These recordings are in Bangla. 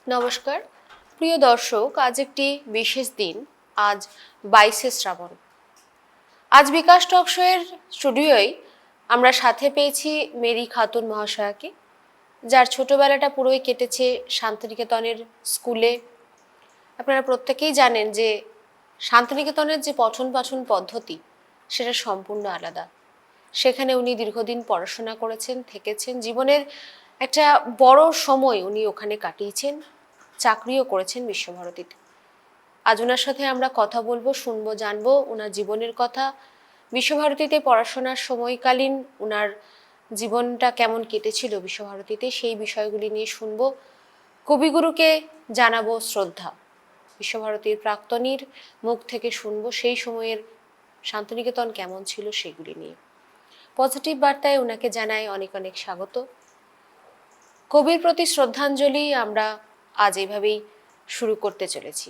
নমস্কার প্রিয় দর্শক, আজ একটি বিশেষ দিন। আজ 22শে শ্রাবণ। আজ বিকাশ টকশোয়ের স্টুডিওয় আমরা সাথে পেয়েছি মেরি খাতুন মহাশয়াকে, যার ছোটবেলাটা পুরোই কেটেছে শান্তিনিকেতনের স্কুলে। আপনারা প্রত্যেকেই জানেন যে শান্তিনিকেতনের যে পঠন পাঠন পদ্ধতি সেটা সম্পূর্ণ আলাদা। সেখানে উনি দীর্ঘদিন পড়াশোনা করেছেন, থেকেছেন, জীবনের একটা বড় সময় উনি ওখানে কাটিয়েছেন, চাকরিও করেছেন বিশ্বভারতীতে। আজ ওনার সাথে আমরা কথা বলবো, শুনবো, জানবো ওনার জীবনের কথা। বিশ্বভারতীতে পড়াশোনার সময়কালীন ওনার জীবনটা কেমন কেটেছিল বিশ্বভারতীতে, সেই বিষয়গুলি নিয়ে শুনবো। কবিগুরুকে জানাবো শ্রদ্ধা। বিশ্বভারতীর প্রাক্তনীর মুখ থেকে শুনবো সেই সময়ের শান্তিনিকেতন কেমন ছিল সেগুলি নিয়ে। পজিটিভ বার্তায় ওনাকে জানাই অনেক অনেক স্বাগত। কবির প্রতি শ্রদ্ধাঞ্জলি আমরা আজ এইভাবেই শুরু করতে চলেছি।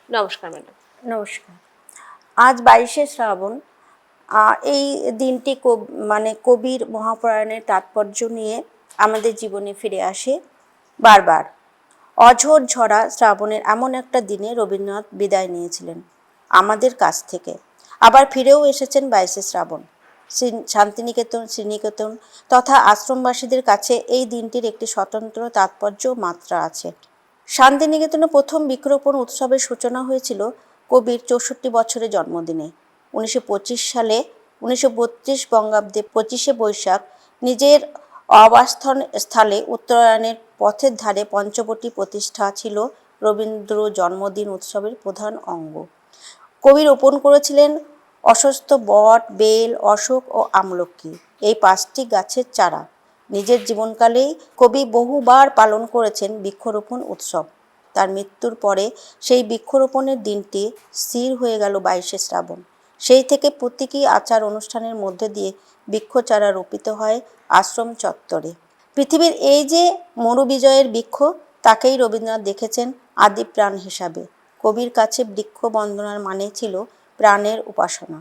নমস্কার ম্যাডাম। নমস্কার। আজ 22শে শ্রাবণ। এই দিনটি কবির মহাপ্রয়াণের তাৎপর্য নিয়ে আমাদের জীবনে ফিরে আসে বারবার। অঝোর ঝরা শ্রাবণের এমন একটা দিনে রবীন্দ্রনাথ বিদায় নিয়েছিলেন আমাদের কাছ থেকে। আবার ফিরেও এসেছেন 22শে শ্রাবণ। শান্তিনিকেতন, শ্রীনিকেতন তথা আশ্রমবাসীদের কাছে এই দিনটির একটি স্বতন্ত্র তাৎপর্য মাত্রা আছে। শান্তিনিকেতনে প্রথম বৃক্ষরোপণ উৎসবের সূচনা হয়েছিল কবির 64 বছরের জন্মদিনে 1925 সালে। 1932 বঙ্গাব্দে 25শে বৈশাখ নিজের আবাসস্থল স্থলে উত্তরায়ণের পথের ধারে পঞ্চবটী প্রতিষ্ঠা ছিল রবীন্দ্র জন্মদিন উৎসবের প্রধান অঙ্গ। কবি রোপণ করেছিলেন অশ্বত্থ, বট, বেল, অশোক ও আমলকি, এই 5টি গাছের চারা। নিজের জীবনকালেই কবি বহুবার পালন করেছেন বৃক্ষরোপণ উৎসব। তার মৃত্যুর পরে সেই বৃক্ষরোপণের দিনটি স্থির হয়ে গেল 22শে শ্রাবণ। সেই থেকে প্রতীকী আচার অনুষ্ঠানের মধ্যে দিয়ে বৃক্ষচারা রোপিত হয় আশ্রম চত্বরে। পৃথিবীর এই যে মরুবিজয়ের বৃক্ষ, তাকেই রবীন্দ্রনাথ দেখেছেন আদি প্রাণ হিসাবে। কবির কাছে বৃক্ষ বন্দনার মানে ছিল প্রাণের উপাসনা।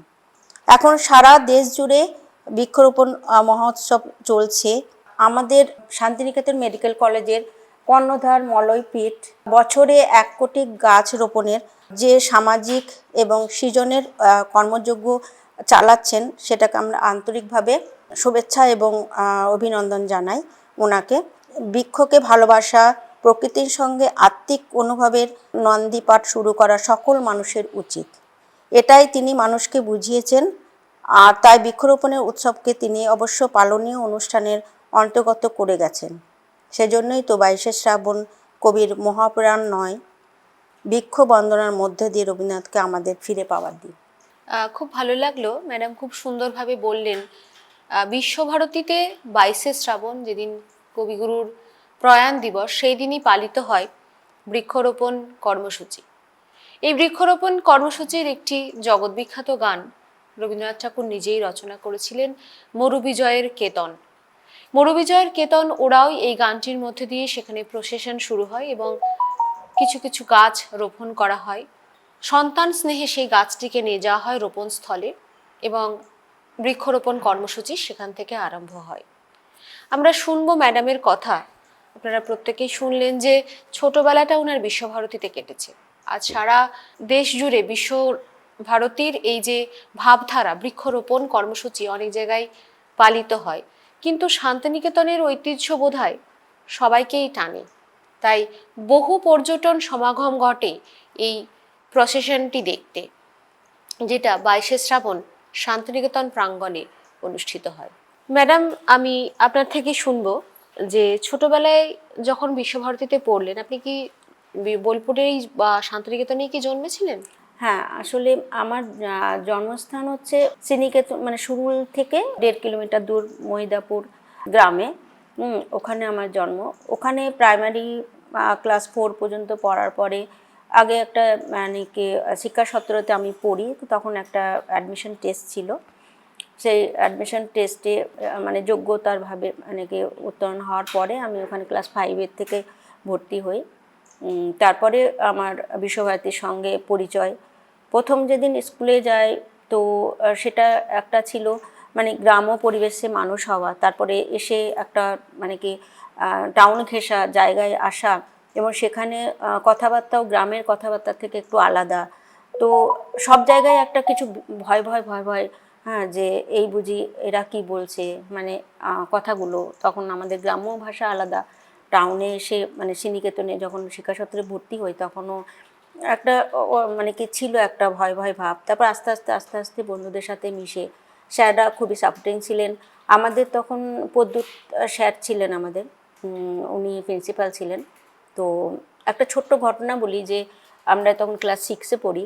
এখন সারা দেশ জুড়ে বৃক্ষরোপণ মহোৎসব চলছে। আমাদের শান্তিনিকেতন মেডিকেল কলেজের কর্ণধার মলয় পীঠ বছরে 1 কোটি গাছ রোপণের যে সামাজিক এবং সৃজনের কর্মযজ্ঞ চালাচ্ছেন, সেটাকে আমরা আন্তরিকভাবে শুভেচ্ছা এবং অভিনন্দন জানাই ওনাকে। বৃক্ষকে ভালোবাসা, প্রকৃতির সঙ্গে আত্মিক অনুভবের নন্দীপাঠ শুরু করা সকল মানুষের উচিত। এটাই তিনি মানুষকে বুঝিয়েছেন। আর তাই বৃক্ষরোপণের উৎসবকে তিনি অবশ্য পালনীয় অনুষ্ঠানের অন্তর্গত করে গেছেন। সেজন্যই তো 22শে শ্রাবণ কবির মহাপ্রয়াণ নয়, বৃক্ষ বন্দনার মধ্যে দিয়ে রবীন্দ্রনাথকে আমাদের ফিরে পাওয়ার দিন। খুব ভালো লাগলো ম্যাডাম, খুব সুন্দরভাবে বললেন। বিশ্বভারতীতে 22শে শ্রাবণ, যেদিন কবিগুরুর প্রয়াণ দিবস, সেই দিনই পালিত হয় বৃক্ষরোপণ কর্মসূচি। এই বৃক্ষরোপণ কর্মসূচির একটি জগৎবিখ্যাত গান রবীন্দ্রনাথ ঠাকুর নিজেই রচনা করেছিলেন, মরুবিজয়ের কেতন। মরুবিজয়ের কেতন ওরাও এই গানটির মধ্যে দিয়ে সেখানে প্রসেশন শুরু হয় এবং কিছু কিছু গাছ রোপণ করা হয়। সন্তান স্নেহে সেই গাছটিকে নিয়ে যাওয়া হয় রোপণ স্থলে এবং বৃক্ষরোপণ কর্মসূচি সেখান থেকে আরম্ভ হয়। আমরা শুনবো ম্যাডামের কথা। আপনারা প্রত্যেকেই শুনলেন যে ছোটবেলাটা ওনার বিশ্বভারতীতে কেটেছে। আজ সারা দেশ জুড়ে বিশ্বভারতীর এই যে ভাবধারা, বৃক্ষরোপণ কর্মসূচি অনেক জায়গায় পালিত হয়, কিন্তু শান্তিনিকেতনের ঐতিহ্য বোধহয় সবাইকেই টানে। তাই বহু পর্যটন সমাগম ঘটে এই প্রসেশনটি দেখতে, যেটা 22শে শ্রাবণ শান্তিনিকেতন প্রাঙ্গণে অনুষ্ঠিত হয়। ম্যাডাম, আমি আপনার থেকে শুনবো যে ছোটবেলায় যখন বিশ্বভারতীতে পড়লেন, আপনি কি বোলপুরেই বা শান্তিনিকেতনেই কি জন্মেছিলেন? হ্যাঁ, আসলে আমার জন্মস্থান হচ্ছে শ্রীনিকেতন, মানে সুরুল থেকে 1.5 কিলোমিটার দূর মহিদাপুর গ্রামে। ওখানে আমার জন্ম। ওখানে প্রাইমারি ক্লাস 4 পর্যন্ত পড়ার পরে আগে একটা শিক্ষা সত্রতে আমি পড়ি। তখন একটা অ্যাডমিশন টেস্ট ছিল। সেই অ্যাডমিশন টেস্টে যোগ্যতার ভাবে উত্তীর্ণ হওয়ার পরে আমি ওখানে ক্লাস 5 থেকে ভর্তি হই। তারপরে আমার বিশ্বভারতীর সঙ্গে পরিচয়। প্রথম যেদিন স্কুলে যাই, তো সেটা একটা ছিল গ্রাম্য পরিবেশে মানুষ হওয়া, তারপরে এসে একটা টাউন ঘেঁষা জায়গায় আসা, এবং সেখানে কথাবার্তাও গ্রামের কথাবার্তা থেকে একটু আলাদা। তো সব জায়গায় একটা কিছু ভয় ভয় ভয় ভয়, হ্যাঁ, যে এই বুঝি এরা কি বলছে, মানে কথাগুলো। তখন আমাদের গ্রাম্য ভাষা আলাদা, টাউনে এসে মানে শ্রীনিকেতনে যখন শিক্ষাসত্রে ভর্তি হই তখনও একটা মানে কি ছিল একটা ভয় ভয় ভাব। তারপর আস্তে আস্তে আস্তে আস্তে বন্ধুদের সাথে মিশে, স্যাররা খুবই সাপোর্টিং ছিলেন আমাদের। তখন প্রদ্যুৎ স্যার ছিলেন আমাদের, উনি প্রিন্সিপাল ছিলেন। তো একটা ছোট্ট ঘটনা বলি, যে আমরা তখন ক্লাস 6-এ পড়ি।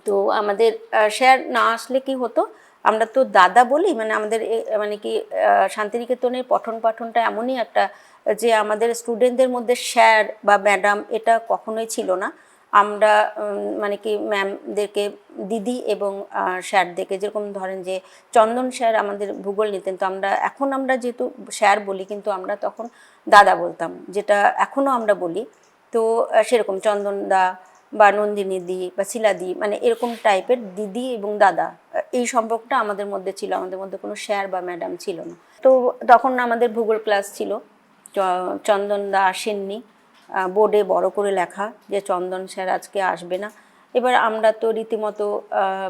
তো আমাদের স্যার না আসলে কি হতো, আমরা তো দাদা বলি, মানে আমাদের মানে কি শান্তিনিকেতনের পঠন পাঠনটা এমনই একটা, যে আমাদের স্টুডেন্টদের মধ্যে স্যার বা ম্যাডাম এটা কখনোই ছিল না। আমরা মানে কি ম্যামদেরকে দিদি এবং স্যারদেরকে, যেরকম ধরেন যে চন্দন স্যার আমাদের ভূগোল নিতেন, তো আমরা যেহেতু স্যার বলি, কিন্তু আমরা তখন দাদা বলতাম, যেটা এখনও আমরা বলি। তো সেরকম চন্দন দা বা নন্দিনী দি বা শিলাদি, মানে এরকম টাইপের দিদি এবং দাদা, এই সম্পর্কটা আমাদের মধ্যে ছিল। আমাদের মধ্যে কোনো স্যার বা ম্যাডাম ছিল না। তো তখন আমাদের ভূগোল ক্লাস ছিল, চন্দন দা আসেননি, বোর্ডে বড় করে লেখা যে চন্দন স্যার আজকে আসবে না। এবার আমরা তো রীতিমতো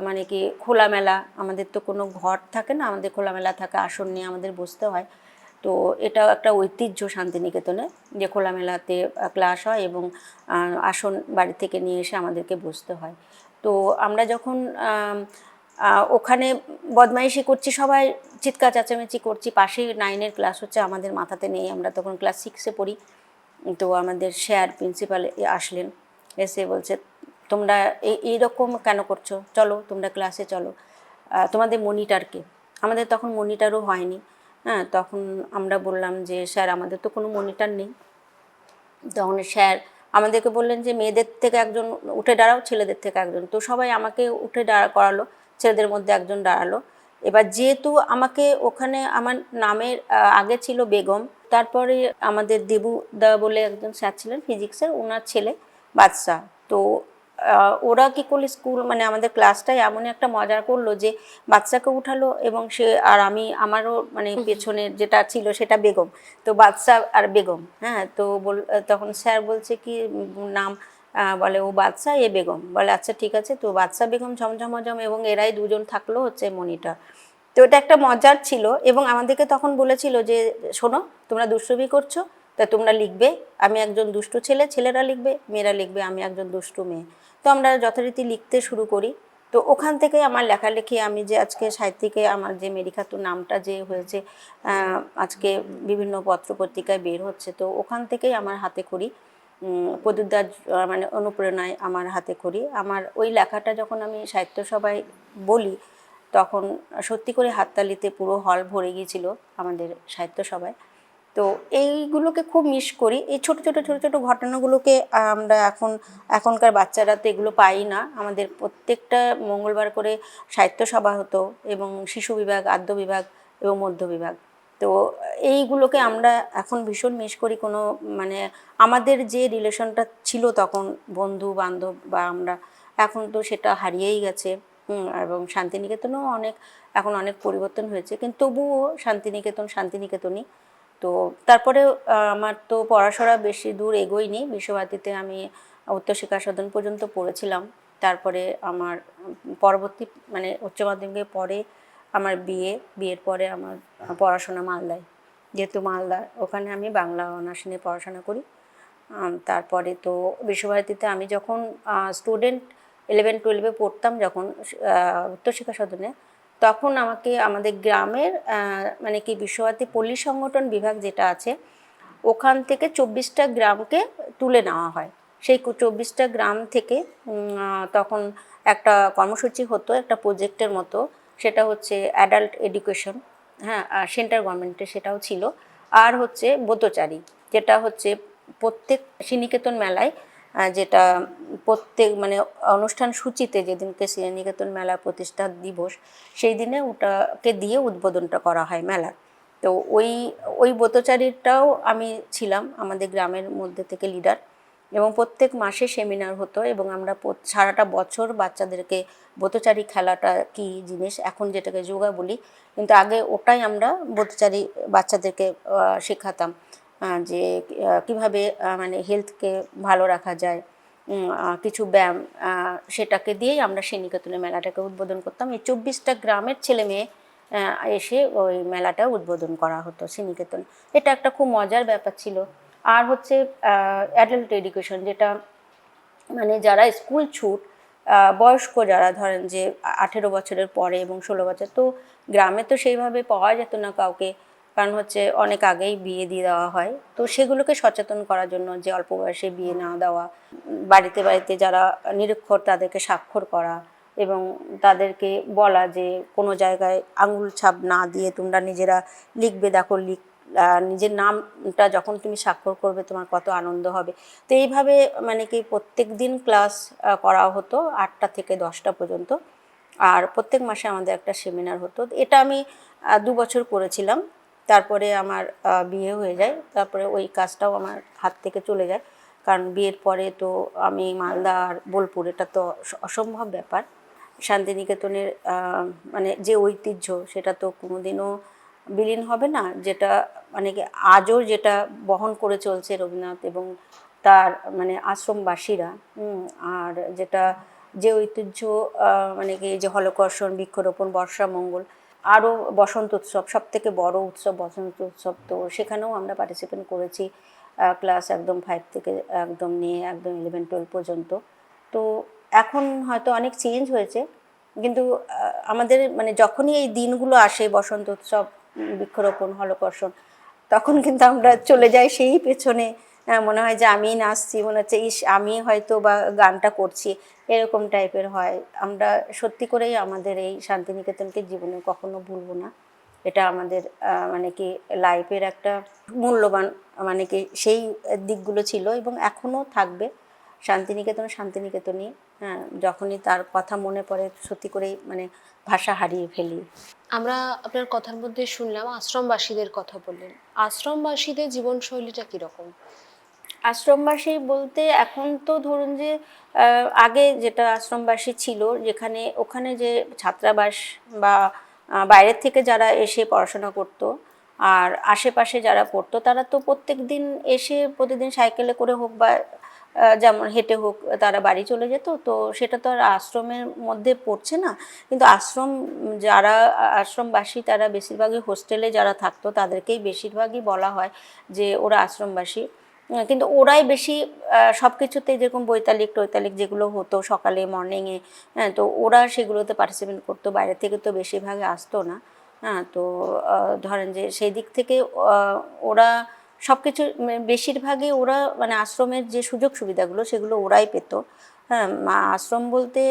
মানে কি খোলামেলা, আমাদের তো কোনো ঘর থাকে না, আমাদের খোলামেলা থাকে, আসন নিয়ে আমাদের বসতে হয়। তো এটাও একটা ঐতিহ্য শান্তিনিকেতনে, যে খোলামেলাতে ক্লাস হয় এবং আসন বাড়ি থেকে নিয়ে এসে আমাদেরকে বসতে হয়। তো আমরা যখন ওখানে বদমাইশি করছি, সবাই চিৎকার চেঁচামেচি করছি, পাশেই 9-এর ক্লাস হচ্ছে, আমাদের মাথাতে নেই, আমরা তখন ক্লাস 6-এ পড়ি। তো আমাদের স্যার প্রিন্সিপাল আসলেন, এসে বলছে তোমরা এইরকম কেন করছো, চলো তোমরা ক্লাসে চলো, তোমাদের মনিটরকে। আমাদের তখন মনিটরও হয়নি, হ্যাঁ। তখন আমরা বললাম যে স্যার আমাদের তো কোনো মনিটর নেই। তখন স্যার আমাদেরকে বললেন যে মেয়েদের থেকে একজন উঠে দাঁড়াও, ছেলেদের থেকে একজন। তো সবাই আমাকে উঠে দাঁড়া করালো, ছেলেদের মধ্যে একজন দাঁড়ালো। এবার যেহেতু আমাকে ওখানে আমার নামের আগে ছিল বেগম, তারপরে আমাদের দেবুদা বলে একজন স্যার ছিলেন ফিজিক্সের, ওনার ছেলে বাদশা। তো ওরা কী করলো, স্কুল মানে আমাদের ক্লাসটাই এমনই একটা মজা করলো যে বাচ্চাকে উঠালো, এবং সে আর আমারও মানে পেছনে যেটা ছিল সেটা বেগম। তো বাদশা আর বেগম, হ্যাঁ। তো তখন স্যার বলছে কি নাম, বলে ও বাদশা, এ বেগম। বলে আচ্ছা ঠিক আছে। তো বাদশা বেগম ঝমঝমঝম, এবং এরাই দুজন থাকলো হচ্ছে মনিটর। তো এটা একটা মজার ছিল। এবং আমাদেরকে তখন বলেছিল যে শোনো, তোমরা দুষ্টুমি করছো, তা তোমরা লিখবে, আমি একজন দুষ্টু ছেলে, ছেলেরা লিখবে, মেয়েরা লিখবে আমি একজন দুষ্টু মেয়ে। তো আমরা যথারীতি লিখতে শুরু করি। তো ওখান থেকে আমার লেখালেখি, আমি যে আজকে সাহিত্যিকে আমার যে মেরি খাতুন নামটা যে হয়েছে, আজকে বিভিন্ন পত্রপত্রিকায় বের হচ্ছে, তো ওখান থেকেই আমার হাতে খড়ি, প্রদ্যুৎদার মানে অনুপ্রেরণায় আমার হাতে খড়ি। আমার ওই লেখাটা যখন আমি সাহিত্য সভায় বলি, তখন সত্যি করে হাততালিতে পুরো হল ভরে গিয়েছিল আমাদের সাহিত্য সভায়। তো এইগুলোকে খুব মিস করি, এই ছোট ছোট ছোট ছোট ঘটনাগুলোকে। আমরা এখনকার বাচ্চারা তো এগুলো পাই না। আমাদের প্রত্যেকটা মঙ্গলবার করে সাহিত্য সভা হতো, এবং শিশু বিভাগ, আদ্য বিভাগ এবং মধ্য বিভাগ। তো এইগুলোকে আমরা এখন ভীষণ মিস করি। কোনো মানে আমাদের যে রিলেশনটা ছিল তখন, বন্ধু বান্ধব বা আমরা, এখন তো সেটা হারিয়েই গেছে। এবং শান্তিনিকেতনেও এখন অনেক পরিবর্তন হয়েছে, কিন্তু তবুও শান্তিনিকেতন শান্তিনিকেতনই। তো তারপরে আমার তো পড়াশোনা বেশি দূর এগোয়নি, বিশ্বভারতীতে আমি উচ্চশিক্ষা সদন পর্যন্ত পড়েছিলাম। তারপরে আমার পরবর্তী মানে উচ্চ মাধ্যমিকের পরে আমার বিয়ের পরে আমার পড়াশোনা মালদায়, যেহেতু মালদা, ওখানে আমি বাংলা অনার্স নিয়ে পড়াশোনা করি। তারপরে তো বিশ্বভারতীতে আমি যখন স্টুডেন্ট 11-12-এ পড়তাম, যখন উচ্চশিক্ষা সদনে, তখন আমাকে আমাদের গ্রামের মানে কি বিশ্বভারতী পল্লী সংগঠন বিভাগ যেটা আছে, ওখান থেকে 24টা গ্রামকে তুলে নেওয়া হয়। সেই 24টা গ্রাম থেকে তখন একটা কর্মসূচি হতো, একটা প্রজেক্টের মতো। সেটা হচ্ছে অ্যাডাল্ট এডুকেশন, হ্যাঁ, সেন্ট্রাল গভর্নমেন্টের সেটাও ছিল। আর হচ্ছে ব্রতচারী, যেটা হচ্ছে প্রত্যেক শ্রীনিকেতন মেলায়, যেটা প্রত্যেক মানে অনুষ্ঠান সূচিতে, যেদিনকে শ্রীনিকেতন মেলা প্রতিষ্ঠা দিবস, সেই দিনে ওটাকে দিয়ে উদ্বোধনটা করা হয় মেলার। তো ওই ব্রতচারীটাও আমি ছিলাম আমাদের গ্রামের মধ্যে থেকে লিডার। এবং প্রত্যেক মাসে সেমিনার হতো, এবং আমরা সারাটা বছর বাচ্চাদেরকে ব্রতচারী খেলাটা কী জিনিস, এখন যেটাকে যোগা বলি, কিন্তু আগে ওটাই আমরা ব্রতচারী বাচ্চাদেরকে শেখাতাম। যে কিভাবে মানে হেলথকে ভালো রাখা যায়, কিছু ব্যায়াম, সেটাকে দিয়েই আমরা শ্রীনিকেতনের মেলাটাকে উদ্বোধন করতাম। এই 24টা গ্রামের ছেলে মেয়ে এসে ওই মেলাটা উদ্বোধন করা হতো শ্রীনিকেতন। এটা একটা খুব মজার ব্যাপার ছিল। আর হচ্ছে অ্যাডাল্ট এডুকেশন, যেটা মানে যারা স্কুল ছুট, বয়স্ক যারা ধরেন যে 18 বছরের পরে এবং 16 বছর, তো গ্রামে তো সেইভাবে পাওয়া যেত না কাউকে, কারণ হচ্ছে অনেক আগেই বিয়ে দিয়ে দেওয়া হয়। তো সেগুলোকে সচেতন করার জন্য যে অল্প বয়সে বিয়ে না দেওয়া, বাড়িতে বাড়িতে যারা নিরক্ষর তাদেরকে স্বাক্ষর করা এবং তাদেরকে বলা যে কোনো জায়গায় আঙুল ছাপ না দিয়ে তোমরা নিজেরা লিখবে, দেখো নিজের নামটা যখন তুমি স্বাক্ষর করবে তোমার কত আনন্দ হবে। তো এইভাবে মানে কি প্রত্যেক দিন ক্লাস করা হতো 8টা থেকে 10টা পর্যন্ত। আর প্রত্যেক মাসে আমাদের একটা সেমিনার হতো। এটা আমি 2 বছর করেছিলাম। তারপরে আমার বিয়ে হয়ে যায়, তারপরে ওই কাজটাও আমার হাত থেকে চলে যায়, কারণ বিয়ের পরে তো আমি মালদা আর বোলপুর, এটা তো অসম্ভব ব্যাপার। শান্তিনিকেতনের মানে যে ঐতিহ্য সেটা তো কোনোদিনও বিলীন হবে না, যেটা মানে কি আজও যেটা বহন করে চলছে রবীন্দ্রনাথ এবং তার মানে আশ্রমবাসীরা। আর যেটা যে ঐতিহ্য মানে কি যে হলকর্ষণ, বৃক্ষরোপণ, বর্ষামঙ্গল, আরও বসন্ত উৎসব, সবথেকে বড় উৎসব বসন্ত উৎসব, তো সেখানেও আমরা পার্টিসিপেট করেছি ক্লাস একদম 5 থেকে একদম নিয়ে একদম 11-12 পর্যন্ত। তো এখন হয়তো অনেক চেঞ্জ হয়েছে, কিন্তু আমাদের মানে যখনই এই দিনগুলো আসে বসন্ত উৎসব, বৃক্ষরোপণ, হলকর্ষণ, তখন কিন্তু আমরা চলে যাই সেই পেছনে। মনে হয় যে আমিই নাচছি, মনে হচ্ছে ইস আমি হয়তো বা গানটা করছি, এরকম টাইপের হয়। আমরা সত্যি করেই আমাদের এই শান্তিনিকেতনকে জীবনে কখনো ভুলবো না। এটা আমাদের মানে কি লাইফের একটা মূল্যবান মানে কি সেই দিকগুলো ছিল এবং এখনও থাকবে। শান্তিনিকেতন শান্তিনিকেতনই। হ্যাঁ, যখনই তার কথা মনে পড়ে সত্যি করেই মানে ভাষা হারিয়ে ফেলি। আমরা আপনার কথার মধ্যে শুনলাম আশ্রমবাসীদের কথা বললেন। আশ্রমবাসীদের জীবনশৈলীটা কিরকম? আশ্রমবাসী বলতে এখন তো ধরুন যে আগে যেটা আশ্রমবাসী ছিল, যেখানে ওখানে যে ছাত্রাবাস বা বাইরের থেকে যারা এসে পড়াশোনা করতো আর আশেপাশে যারা পড়তো, তারা তো প্রত্যেক দিন এসে প্রতিদিন সাইকেলে করে হোক বা যেমন হেঁটে হোক তারা বাড়ি চলে যেত। তো সেটা তো আর আশ্রমের মধ্যে পড়ছে না। কিন্তু যারা আশ্রমবাসী তারা বেশিরভাগই হোস্টেলে যারা থাকতো তাদেরকেই বেশিরভাগই বলা হয় যে ওরা আশ্রমবাসী। কিন্তু ওরাই বেশি সব কিছুতে, যেরকম বৈতালিক টৈতালিক যেগুলো হতো সকালে মর্নিংয়ে, হ্যাঁ, তো ওরা সেগুলোতে পার্টিসিপেট করতো, বাইরে থেকে তো বেশিরভাগই আসতো না। হ্যাঁ, তো ধরেন যে সেই দিক থেকে ওরা সব কিছু বেশিরভাগই ওরা মানে আশ্রমের যে সুযোগ সুবিধাগুলো সেগুলো ওরাই পেত। হ্যাঁ, আশ্রম বলতে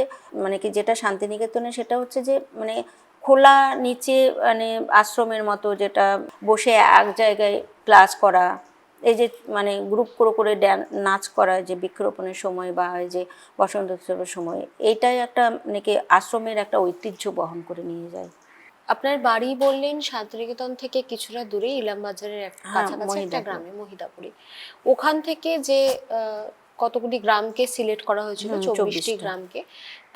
মানে কি যেটা শান্তিনিকেতনে সেটা হচ্ছে যে মানে খোলা নিচে মানে আশ্রমের মতো, যেটা বসে এক জায়গায় ক্লাস করা, এই যে মানে গ্রুপ করে করে নাচ করা যে বৃক্ষরোপণের সময় বা এই যে বসন্ত উৎসবের সময়, এইটাই একটা মানে কি আশ্রমের একটা ঐতিহ্য বহন করে নিয়ে যায়। আপনার বাড়ি বললেন শান্তিনিকেতন থেকে কিছুটা দূরে ইলামবাজারের হ্যাঁ, কাছাকাছি একটা মহিদাপুর। গ্রামে মহিদাপুরে। ওখান থেকে যে কতগুলি গ্রামকে সিলেক্ট করা হয়েছিল, 24টি 24টা। গ্রামকে,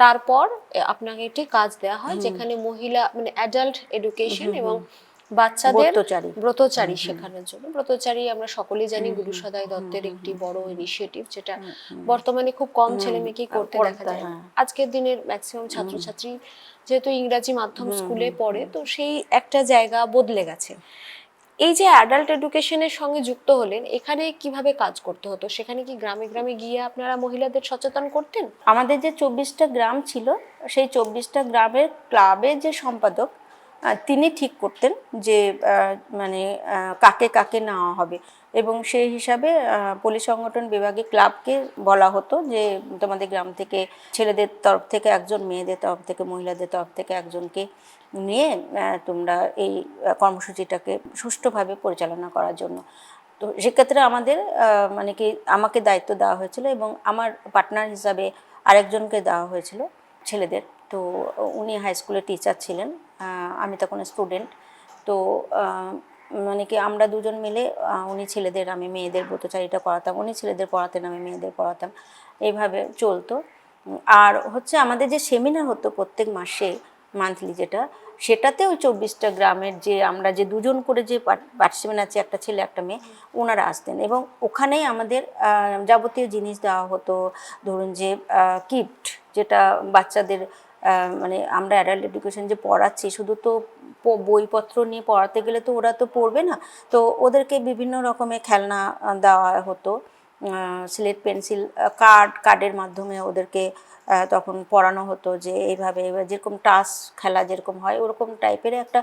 তারপর আপনাকে একটি কাজ দেওয়া হয় যেখানে মহিলা মানে অ্যাডাল্ট এডুকেশন এবং বাচ্চাদের ব্রতচারী। ব্রতচারী শেখানোর জন্য। ব্রতচারী আমরা সকলেই জানি গুরু সদয় দত্তের একটি বড় ইনিশিয়েটিভ, যেটা বর্তমানে খুব কম ছেলে মেয়েকেই করতে দেখা যায়। হ্যাঁ। আজকের দিনের ম্যাক্সিমাম ছাত্রছাত্রী যেহেতু ইংরাজি মাধ্যম স্কুলে পড়ে, তো সেই একটা জায়গা বদলে গেছে। এই যে অ্যাডাল্ট এডুকেশনের সঙ্গে যুক্ত হলেন, এখানে কিভাবে কাজ করতে হতো? সেখানে কি গ্রামে গ্রামে গিয়ে আপনারা মহিলাদের সচেতন করতেন? আমাদের যে 24টা গ্রাম ছিল, সেই 24টা গ্রামের ক্লাবের যে সম্পাদক তিনি ঠিক করতেন যে মানে কাকে কাকে নেওয়া হবে, এবং সেই হিসাবে পল্লী সংগঠন বিভাগে ক্লাবকে বলা হতো যে তোমাদের গ্রাম থেকে ছেলেদের তরফ থেকে একজন, মেয়েদের তরফ থেকে মহিলাদের তরফ থেকে একজনকে নিয়ে তোমরা এই কর্মসূচিটাকে সুষ্ঠুভাবে পরিচালনা করার জন্য। তো সেক্ষেত্রে আমাদের মানে কি আমাকে দায়িত্ব দেওয়া হয়েছিল এবং আমার পার্টনার হিসাবে আরেকজনকে দেওয়া হয়েছিল ছেলেদের। তো উনি হাই স্কুলের টিচার ছিলেন, আমি তখন স্টুডেন্ট। তো মানে কি আমরা দুজন মিলে, উনি ছেলেদের আমি মেয়েদের ব্রতচারিতা করাতাম, উনি ছেলেদের পড়াতেন আমি মেয়েদের পড়াতাম, এইভাবে চলতো। আর হচ্ছে আমাদের যে সেমিনার হতো প্রত্যেক মাসে, মান্থলি যেটা, সেটাতে ওই 24টা গ্রামের যে আমরা যে দুজন করে যে পার্টিসিপেন্ট আছে, একটা ছেলে একটা মেয়ে, ওনারা আসতেন এবং ওখানেই আমাদের যাবতীয় জিনিস দেওয়া হতো। ধরুন যে কিট, যেটা বাচ্চাদের মানে আমরা অ্যাডাল্ট এডুকেশন যে পড়াচ্ছি, শুধু তো বইপত্র নিয়ে পড়াতে গেলে তো ওরা তো পড়বে না, তো ওদেরকে বিভিন্ন রকমের খেলনা দেওয়া হতো, স্লেট পেন্সিল, কার্ডের মাধ্যমে ওদেরকে তখন পড়ানো হতো যে এইভাবে, যেরকম টাস খেলা যেরকম হয় ওরকম টাইপের একটা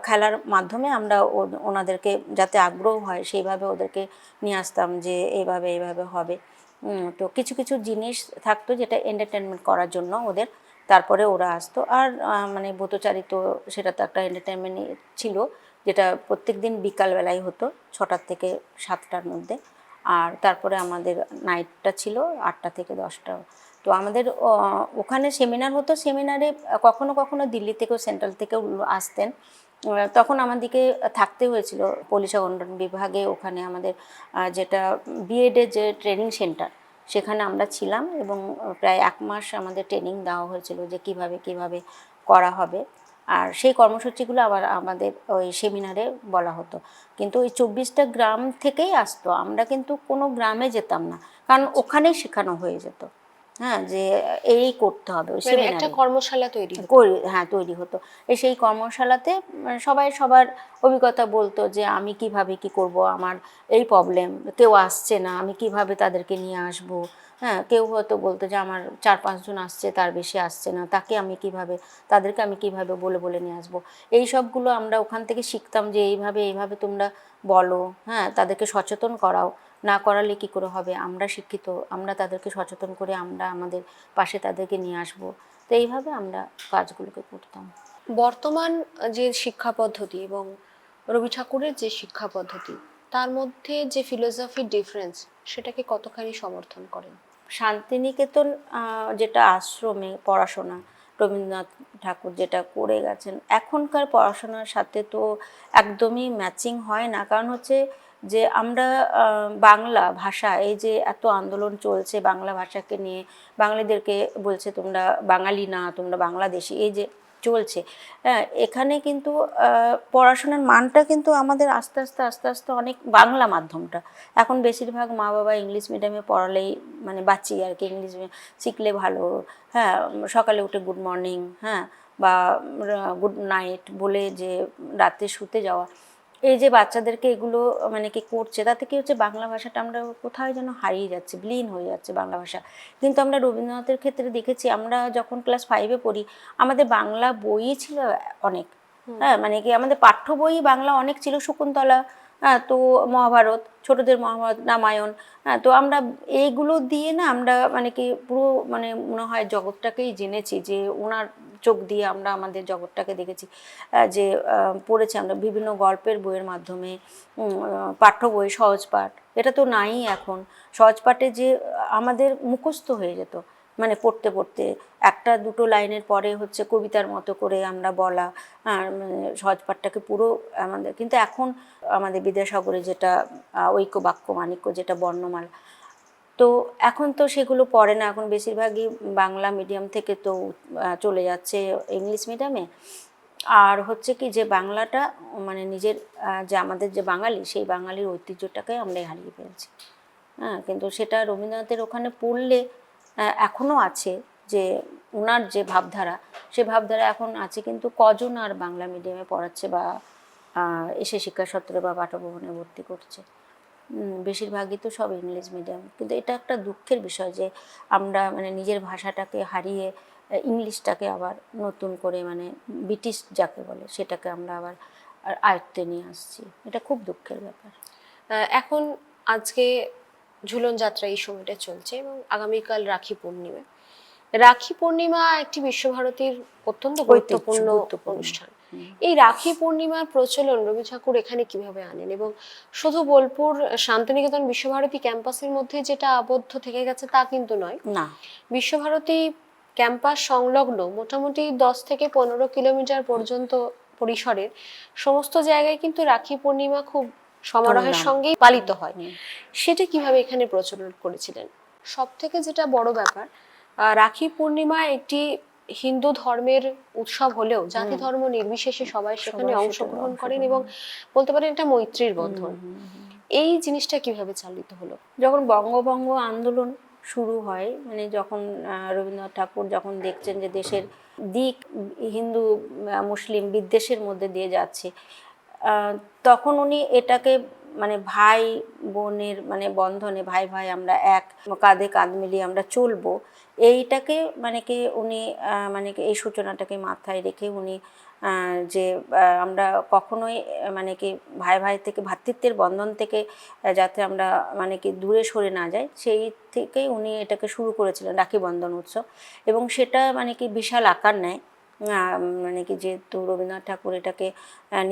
খেলার মাধ্যমে আমরা ওনাদেরকে যাতে আগ্রহ হয় সেইভাবে ওদেরকে নিয়ে আসতাম যে এইভাবে এইভাবে হবে। তো কিছু কিছু জিনিস থাকতো যেটা এন্টারটেনমেন্ট করার জন্য ওদের, তারপরে ওরা আসতো। আর মানে ব্রতচারিত, সেটা তো একটা এন্টারটেনমেন্ট ছিল, যেটা প্রত্যেক দিন বিকালবেলায় হতো 6টা থেকে 7টার মধ্যে। আর তারপরে আমাদের নাইটটা ছিল 8টা থেকে 10টা। তো আমাদের ওখানে সেমিনার হতো, সেমিনারে কখনো কখনো দিল্লি থেকেও সেন্ট্রাল থেকেও আসতেন। তখন আমাদেরকে থাকতে হয়েছিল পলিসা গঠন বিভাগে, ওখানে আমাদের যেটা বিএডের যে ট্রেনিং সেন্টার, সেখানে আমরা ছিলাম এবং প্রায় 1 মাস আমাদের ট্রেনিং দেওয়া হয়েছিল যে কিভাবে কিভাবে করা হবে। আর সেই কর্মসূচিগুলো আবার আমাদের ওই সেমিনারে বলা হতো। কিন্তু ওই 24টা গ্রাম থেকেই আসতো, আমরা কিন্তু কোনো গ্রামে যেতাম না, কারণ ওখানেই শেখানো হয়ে যেত। হ্যাঁ, যে এই করতে হবে ওই মানে একটা সেমিনারে কর্মশালা তৈরি হতো। হ্যাঁ তৈরি হতো। সেই কর্মশালাতে সবাই সবার অভিজ্ঞতা বলতো যে আমি কিভাবে কি করব, আমার এই প্রবলেম, কেউ আসছে না, আমি কিভাবে তাদেরকে নিয়ে আসব। হ্যাঁ, কেউ হয়তো বলতো যে আমার 4-5 জন আসছে, তার বেশি আসছে না, তাকে আমি কিভাবে, তাদেরকে আমি কিভাবে বলে বলে নিয়ে আসবো। এই সবগুলো আমরা ওখান থেকে শিখতাম যে এইভাবে এইভাবে তোমরা বলো, হ্যাঁ, তাদেরকে সচেতন করাও, না করালে কি করে হবে, আমরা শিক্ষিত, আমরা তাদেরকে সচেতন করে আমরা আমাদের পাশে তাদেরকে নিয়ে আসবো। তো এইভাবে আমরা কাজগুলোকে করতাম। বর্তমান যে শিক্ষা পদ্ধতি এবং রবি ঠাকুরের যে শিক্ষা পদ্ধতি, তার মধ্যে যে ফিলোসফির ডিফারেন্স, সেটাকে কতখানি সমর্থন করেন? শান্তিনিকেতন যেটা আশ্রমে পড়াশোনা, রবীন্দ্রনাথ ঠাকুর যেটা করে গেছেন, এখনকার পড়াশোনার সাথে তো একদমই ম্যাচিং হয় না। কারণ হচ্ছে যে আমরা বাংলা ভাষা, এই যে এত আন্দোলন চলছে বাংলা ভাষাকে নিয়ে, বাঙালিদেরকে বলছে তোমরা বাঙালি না, তোমরা বাংলাদেশি, এই যে চলছে, হ্যাঁ, এখানে কিন্তু পড়াশোনার মানটা কিন্তু আমাদের আস্তে আস্তে আস্তে আস্তে অনেক, বাংলা মাধ্যমটা এখন বেশিরভাগ মা বাবা ইংলিশ মিডিয়ামে পড়ালেই মানে বাঁচি আর কি, ইংলিশ শিখলে ভালো, হ্যাঁ, সকালে উঠে গুড মর্নিং, হ্যাঁ, বা গুড নাইট বলে যে রাতে শুতে যাওয়া, এই যে বাচ্চাদেরকে এগুলো মানে কি করছে, তাতে কি হচ্ছে বাংলা ভাষাটা আমরা কোথায় যেন হারিয়ে যাচ্ছে, বিলীন হয়ে যাচ্ছে বাংলা ভাষা। কিন্তু আমরা রবীন্দ্রনাথের ক্ষেত্রে দেখেছি, আমরা যখন ক্লাস 5-এ পড়ি আমাদের বাংলা বই ছিল অনেক, হ্যাঁ, মানে কি আমাদের পাঠ্য বই বাংলা অনেক ছিল, শকুন্তলা, হ্যাঁ, তো মহাভারত, ছোটদের মহাভারত, রামায়ণ, হ্যাঁ, তো আমরা এইগুলো দিয়ে না আমরা মানে কি পুরো মানে মনে হয় জগৎটাকেই জেনেছি, যে ওনার চোখ দিয়ে আমরা আমাদের জগৎটাকে দেখেছি, যে পড়েছি আমরা বিভিন্ন গল্পের বইয়ের মাধ্যমে, পাঠ্য বই, সহজ পাঠ, এটা তো নাই এখন। সহজ পাঠে যে আমাদের মুখস্থ হয়ে যেত, মানে পড়তে পড়তে 1-2 লাইনের পরে হচ্ছে কবিতার মতো করে আমরা বলা, আর সহজ পাঠটাকে পুরো আমাদের, কিন্তু এখন আমাদের বিদ্যাসাগরে যেটা ঐক্য বাক্য মাণিক্য যেটা বর্ণমালা, তো এখন তো সেগুলো পড়ে না, এখন বেশিরভাগই বাংলা মিডিয়াম থেকে তো চলে যাচ্ছে ইংলিশ মিডিয়ামে। আর হচ্ছে কি যে বাংলাটা মানে নিজের যে আমাদের যে বাঙালি, সেই বাঙালির ঐতিহ্যটাকে আমরা হারিয়ে ফেলছি। হ্যাঁ, কিন্তু সেটা রবীন্দ্রনাথের ওখানে পড়লে এখনও আছে, যে ওনার যে ভাবধারা, সে ভাবধারা এখন আছে, কিন্তু কজন আর বাংলা মিডিয়ামে পড়াচ্ছে বা এসে শিক্ষা সত্রে বা পাঠভবনে ভর্তি করছে, বেশিরভাগই তো সব ইংলিশ মিডিয়াম। কিন্তু এটা একটা দুঃখের বিষয় যে আমরা মানে নিজের ভাষাটাকে হারিয়ে ইংলিশটাকে আবার নতুন করে, মানে ব্রিটিশ যাকে বলে, সেটাকে আমরা আবার আয়ত্তে নিয়ে আসছি, এটা খুব দুঃখের ব্যাপার। এখন আজকে ঝুলন যাত্রা এই সময়টা চলছে এবং আগামীকাল রাখি পূর্ণিমা। রাখি পূর্ণিমা একটি বিশ্বভারতীর অত্যন্ত গুরুত্বপূর্ণ অনুষ্ঠান। এই রাখি পূর্ণিমার প্রচলন রবি ঠাকুর এখানে কিভাবে আনেন, এবং শুধু বোলপুর শান্তিনিকেতন বিশ্বভারতী ক্যাম্পাসের মধ্যে যেটা আবদ্ধ থেকে গেছে তা কিন্তু নয়, না, বিশ্বভারতী ক্যাম্পাস সংলগ্ন মোটামুটি 10 থেকে 15 কিলোমিটার পর্যন্ত পরিসরের সমস্ত জায়গায় কিন্তু রাখি পূর্ণিমা খুব সমারোহের সঙ্গেই পালিত হয়। সেটা কিভাবে এখানে প্রচলন করেছিলেন? সব থেকে যেটা বড় ব্যাপার, রাখি পূর্ণিমা একটি হিন্দু ধর্মের উৎসব হলেও জাতি ধর্ম নির্বিশেষে সবাই সেখানে সবাই অংশগ্রহণ করেন এবং বলতে পারেন এটা মৈত্রীর বন্ধন। এই জিনিসটা কিভাবে চালিত হলো? যখন বঙ্গভঙ্গ আন্দোলন শুরু হয়, মানে যখন রবীন্দ্রনাথ ঠাকুর যখন দেখছেন যে দেশের দিক হিন্দু মুসলিম বিদ্বেষের মধ্যে দিয়ে যাচ্ছে, তখন উনি এটাকে মানে ভাই বোনের মানে বন্ধনে, ভাই ভাই আমরা এক, কাঁধে কাঁধ মিলিয়ে আমরা চলবো, এইটাকে মানে কি উনি মানে কি এই সূচনাটাকে মাথায় রেখে উনি যে আমরা কখনোই মানে কি ভাই ভাই থেকে, ভ্রাতৃত্বের বন্ধন থেকে যাতে আমরা মানে কি দূরে সরে না যাই, সেই থেকেই উনি এটাকে শুরু করেছিলেন রাখি বন্ধন উৎসব। এবং সেটা মানে কি বিশাল আকার নেয়, মানে কি যেহেতু রবীন্দ্রনাথ ঠাকুর এটাকে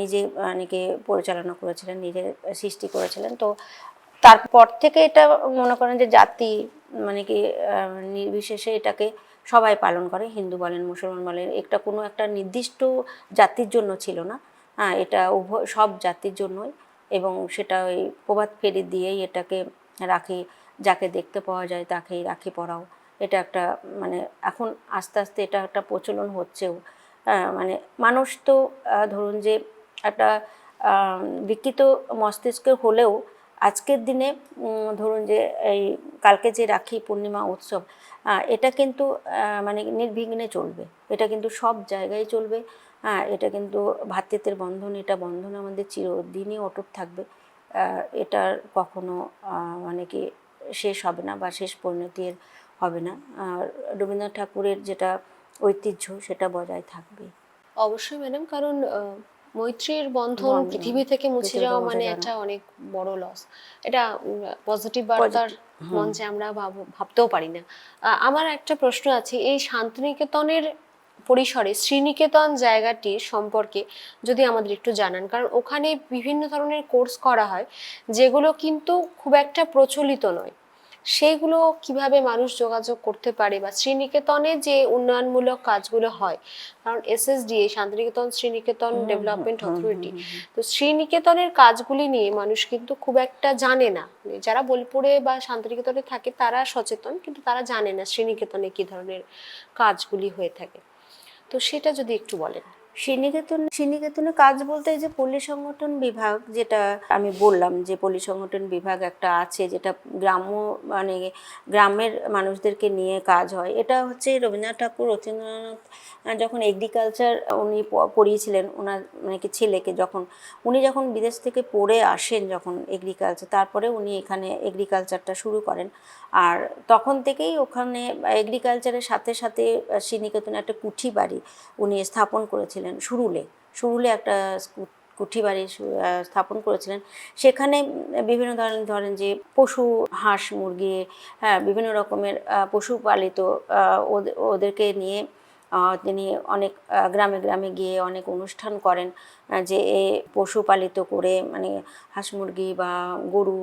নিজে মানে কি পরিচালনা করেছিলেন, নিজে সৃষ্টি করেছিলেন, তো তারপর থেকে এটা মনে করেন যে জাতি মানে কি নির্বিশেষে এটাকে সবাই পালন করে, হিন্দু বলেন মুসলমান বলেন, একটা কোনো একটা নির্দিষ্ট জাতির জন্য ছিল না। হ্যাঁ, এটা উভয় সব জাতির জন্যই। এবং সেটা ওই প্রভাত ফেরি দিয়েই এটাকে রাখি, যাকে দেখতে পাওয়া যায় তাকেই রাখি পরাও, এটা একটা মানে এখন আস্তে আস্তে এটা একটা প্রচলন হচ্ছেও। মানে মানুষ তো ধরুন যে একটা বিকৃত মস্তিষ্কের হলেও আজকের দিনে ধরুন যে এই কালকে যে রাখি পূর্ণিমা উৎসব, এটা কিন্তু মানে নির্বিঘ্নে চলবে, এটা কিন্তু সব জায়গায় চলবে। এটা কিন্তু ভ্রাতৃত্বের বন্ধন, এটা বন্ধন আমাদের চিরদিনই অটুট থাকবে। এটার কখনো মানে কি শেষ হবে না বা শেষ পরিণতির হবে না। আর রবীন্দ্রনাথ ঠাকুরের যেটা ঐতিহ্য সেটা বজায় থাকবে। অবশ্যই ম্যাডাম, কারণ মৈত্রীর বন্ধন পৃথিবী থেকে মুছে যাওয়া মানে একটা অনেক বড় লস। এটা পজিটিভ বার্তার মঞ্চে আমরা ভাবতেও পারি না। আমার একটা প্রশ্ন আছে, এই শান্তিনিকেতনের পরিসরে শ্রীনিকেতন জায়গাটির সম্পর্কে যদি আমাদের একটু জানান, কারণ ওখানে বিভিন্ন ধরনের কোর্স করা হয় যেগুলো কিন্তু খুব একটা প্রচলিত নয়, সেইগুলো কিভাবে মানুষ যোগাযোগ করতে পারে, বা শ্রীনিকেতনে যে উন্নয়নমূলক কাজগুলো হয়, কারণ এসএসডিএ শান্তিনিকেতন শ্রীনিকেতন ডেভেলপমেন্ট অথরিটি, তো শ্রীনিকেতনের কাজগুলি নিয়ে মানুষ কিন্তু খুব একটা জানে না। যারা বোলপুরে বা শান্তিনিকেতনে থাকে তারা সচেতন, কিন্তু তারা জানে না শ্রীনিকেতনে কি ধরনের কাজগুলি হয়ে থাকে, তো সেটা যদি একটু বলেন। শ্রীনিকেতনে কাজ বলতে যে পল্লী সংগঠন বিভাগ, যেটা আমি বললাম যে পল্লী সংগঠন বিভাগ একটা আছে, যেটা গ্রাম্য মানে গ্রামের মানুষদেরকে নিয়ে কাজ হয়। এটা হচ্ছে রবীন্দ্রনাথ ঠাকুর রথীন্দ্রনাথ যখন এগ্রিকালচার উনি পড়িয়েছিলেন ওনার মানে কি ছেলেকে, উনি যখন বিদেশ থেকে পড়ে আসেন যখন এগ্রিকালচার, তারপরে উনি এখানে এগ্রিকালচারটা শুরু করেন। আর তখন থেকেই ওখানে এগ্রিকালচারের সাথে সাথে শ্রীনিকেতনে একটা কুঠি বাড়ি উনি স্থাপন করেছিলেন, সুরুলে একটা কুঠি বাড়ি স্থাপন করেছিলেন। সেখানে বিভিন্ন ধরেন যে পশু, হাঁস মুরগি, হ্যাঁ বিভিন্ন রকমের পশুপালিত ওদেরকে নিয়ে তিনি অনেক গ্রামে গ্রামে গিয়ে অনেক অনুষ্ঠান করেন, যে এ পশুপালিত করে মানে হাঁস মুরগি বা গরু,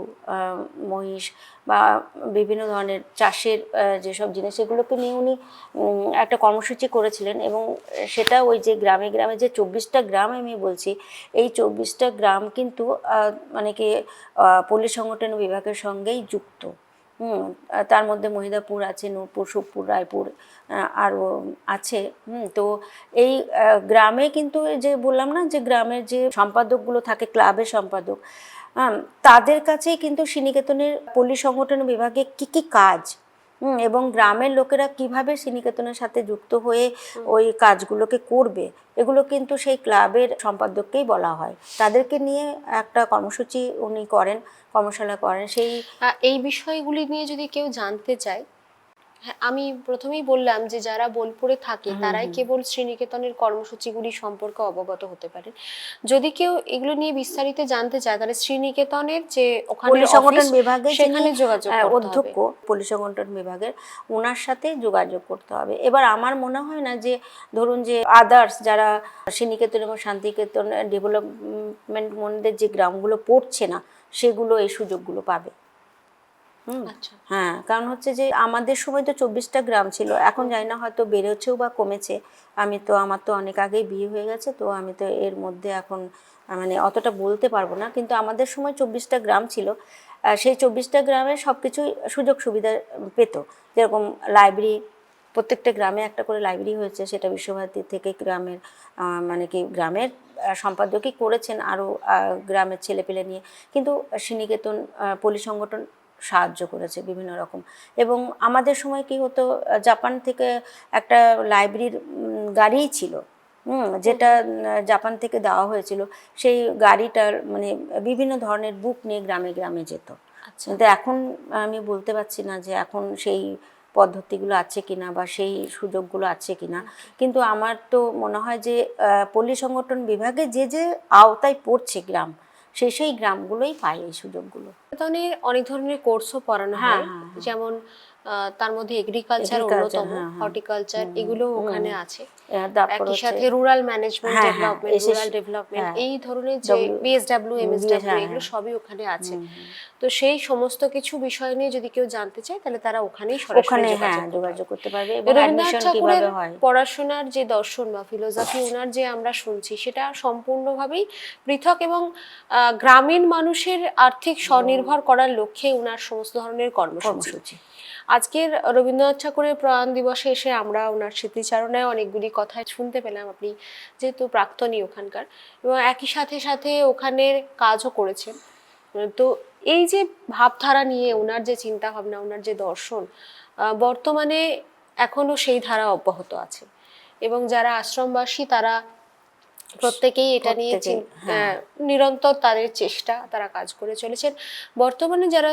মহিষ বা বিভিন্ন ধরনের চাষের যেসব জিনিস, সেগুলোকে নিয়ে উনি একটা কর্মসূচি করেছিলেন। এবং সেটা ওই যে গ্রামে গ্রামে যে 24টা গ্রাম আমি বলছি, এই 24টা গ্রাম কিন্তু মানে কি পল্লী সংগঠন বিভাগের সঙ্গেই যুক্ত। তার মধ্যে মহিদাপুর আছে, নূরপুর, সুখপুর, রায়পুর আরও আছে। তো এই গ্রামে কিন্তু যে বললাম না যে গ্রামের যে সম্পাদকগুলো থাকে, ক্লাবের সম্পাদক, তাদের কাছেই কিন্তু শ্রীনিকেতনের পল্লী সংগঠন বিভাগে কি কি কাজ এবং গ্রামের লোকেরা কিভাবে শ্রীনিকেতনের সাথে যুক্ত হয়ে ওই কাজগুলোকে করবে, এগুলো কিন্তু সেই ক্লাবের সম্পাদককেই বলা হয়। তাদেরকে নিয়ে একটা কর্মসূচি উনি করেন, কর্মশালা করেন। এই বিষয়গুলি নিয়ে যদি কেউ জানতে চায়, হ্যাঁ আমি প্রথমেই বললাম যে যারা বোলপুরে থাকে তারাই কেবল শ্রীনিকেতনের কর্মসূচিগুলি সম্পর্কে অবগত হতে পারে। যদি কেউ এগুলো নিয়ে বিস্তারিত জানতে চায় তাহলে শ্রীনিকেতনের যে ওখানে পল্লী সংগঠন বিভাগে সেখানে যোগাযোগ করতে হবে, অধ্যক্ষ পল্লী সংগঠন বিভাগের, ওনার সাথে যোগাযোগ করতে হবে। এবার আমার মনে হয় না যে ধরুন যে আদার্স যারা শ্রীনিকেতন এবং শান্তিনিকেতন ডেভেলপমেন্ট মন্ডলের যে গ্রামগুলো পড়ছে না, সেগুলো এই সুযোগগুলো পাবে। হ্যাঁ, কারণ হচ্ছে যে আমাদের সময় তো 24টা গ্রাম ছিল, এখন জানি না হয়তো বেড়েছেও বা কমেছে। আমার তো অনেক আগেই বিয়ে হয়ে গেছে, তো আমি তো এর মধ্যে এখন মানে অতটা বলতে পারবো না, কিন্তু আমাদের সময় 24টা গ্রাম ছিল। সেই 24টা গ্রামে সব কিছুই সুযোগ সুবিধা পেত, যেরকম লাইব্রেরি, প্রত্যেকটা গ্রামে একটা করে লাইব্রেরি হয়েছে, সেটা বিশ্বভারতী থেকে গ্রামের মানে কি গ্রামের সম্পাদকই করেছেন, আরও গ্রামের ছেলেপেলে নিয়ে। কিন্তু শ্রীনিকেতন পল্লী সংগঠন সাহায্য করেছে বিভিন্ন রকম। এবং আমাদের সময় কি হতো, জাপান থেকে একটা লাইব্রেরির গাড়িই ছিল, যেটা জাপান থেকে দেওয়া হয়েছিল। সেই গাড়িটার মানে বিভিন্ন ধরনের বুক নিয়ে গ্রামে গ্রামে যেত। কিন্তু এখন আমি বলতে পারছি না যে এখন সেই পদ্ধতিগুলো আছে কিনা বা সেই সুযোগগুলো আছে কিনা। কিন্তু আমার তো মনে হয় যে পল্লী সংগঠন বিভাগে যে যে আওতায় পড়ছে গ্রাম, সেই গ্রামগুলোই পায় এই সুযোগগুলো। অনেক ধরনের কোর্সও পড়ানো হয়, যেমন তার মধ্যে এগ্রিকালচার অন্যতম, হর্টিকালচার এগুলো ওখানে আছে। একই সাথে rural management development, rural development, এই ধরনের যে বিএসডব্লিউ, এমএসডব্লিউ, এগুলো সবই ওখানে আছে। তো সেই সমস্ত কিছু বিষয় নিয়ে যদি কেউ জানতে চায় তাহলে তারা ওখানেই সরাসরি যোগাযোগ করতে পারবে। রবীন্দ্রনাথ ঠাকুরের পড়াশোনার যে দর্শন বা ফিলোসফি ওনার যে আমরা শুনছি, সেটা সম্পূর্ণভাবেই পৃথক এবং গ্রামীণ মানুষের আর্থিক স্বনির্ভর করার লক্ষ্যে ওনার সমস্ত ধরনের কর্মসূচি। আজকের রবীন্দ্রনাথ ঠাকুরের প্রয়াণ দিবসে এসে আমরা ওনার স্মৃতিচারণায় অনেকগুলি কথা শুনতে পেলাম। আপনি যেহেতু প্রাক্তনী ওখানকার, এবং একই সাথে সাথে ওখানের কাজও করেছেন। তো এই যে ভাবধারা নিয়ে ওনার যে চিন্তা ভাবনা, ওনার যে দর্শন, বর্তমানে এখনো সেই ধারা অব্যাহত আছে। এবং যারা আশ্রমবাসী তারা প্রত্যেকেই এটা নিয়ে নিরন্তর তাদের চেষ্টা, তারা কাজ করে চলেছেন। বর্তমানে যারা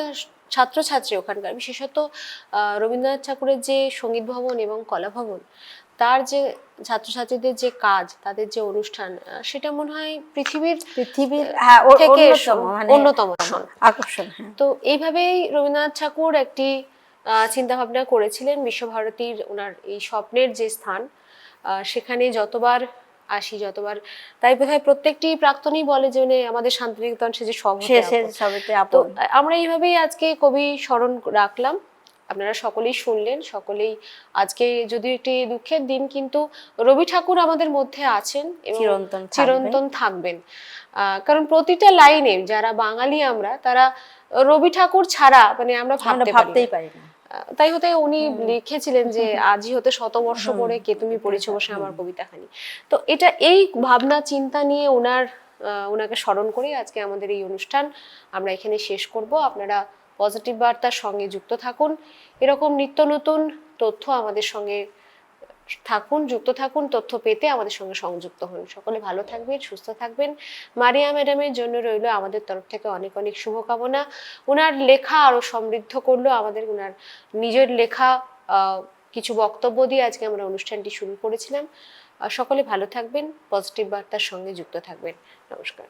ছাত্রছাত্রী ওখানকার, বিশেষত রবীন্দ্রনাথ ঠাকুরের যে সঙ্গীত ভবন এবং কলা ভবন, তার যে ছাত্রছাত্রীদের যে কাজ, তাদের যে অনুষ্ঠান, সেটা মনে হয় পৃথিবীর থেকে অন্যতম আকর্ষণ। তো এইভাবেই রবীন্দ্রনাথ ঠাকুর একটি চিন্তা ভাবনা করেছিলেন বিশ্বভারতীর ওনার এই স্বপ্নের যে স্থান, সেখানে যতবার আসি যতবার, তাই বোধহয় প্রত্যেকটি প্রাক্তনী বলে যে আমাদের শান্তিনিকেতন সে যে সবতে আপন। তো আমরা এইভাবেই আজকে কবি স্মরণ রাখলাম। আপনারা সকলেই শুনলেন, সকলেই আজকে যদিও একটি দুঃখের দিন, কিন্তু রবি ঠাকুর আমাদের মধ্যে আছেন এবং চিরন্তন থাকবেন। কারণ প্রতিটা লাইনে যারা বাঙালি আমরা, তারা রবি ঠাকুর ছাড়া মানে আমরা ভাবতেই পারি না। তাই হতে উনি লিখেছিলেন যে আজই হতে 100 বর্ষ পরে কে তুমি পড়েছো বসে আমার কবিতাখানি। তো এটা এই ভাবনা চিন্তা নিয়ে ওনাকে স্মরণ করে আজকে আমাদের এই অনুষ্ঠান আমরা এখানে শেষ করব। আপনারা পজিটিভ বার্তার সঙ্গে যুক্ত থাকুন, এরকম নিত্য নতুন তথ্য আমাদের সঙ্গে যুক্ত থাকুন, তথ্য পেতে আমাদের সঙ্গে সংযুক্ত হন। সকলে ভালো থাকবেন, সুস্থ থাকবেন। মারিয়া ম্যাডামের জন্য রইল আমাদের তরফ থেকে অনেক অনেক শুভকামনা। ওনার লেখা আরো সমৃদ্ধ করলো আমাদের, ওনার নিজের লেখা কিছু বক্তব্য দিয়ে আজকে আমরা অনুষ্ঠানটি শুরু করেছিলাম। সকলে ভালো থাকবেন, পজিটিভ বার্তার সঙ্গে যুক্ত থাকবেন। নমস্কার।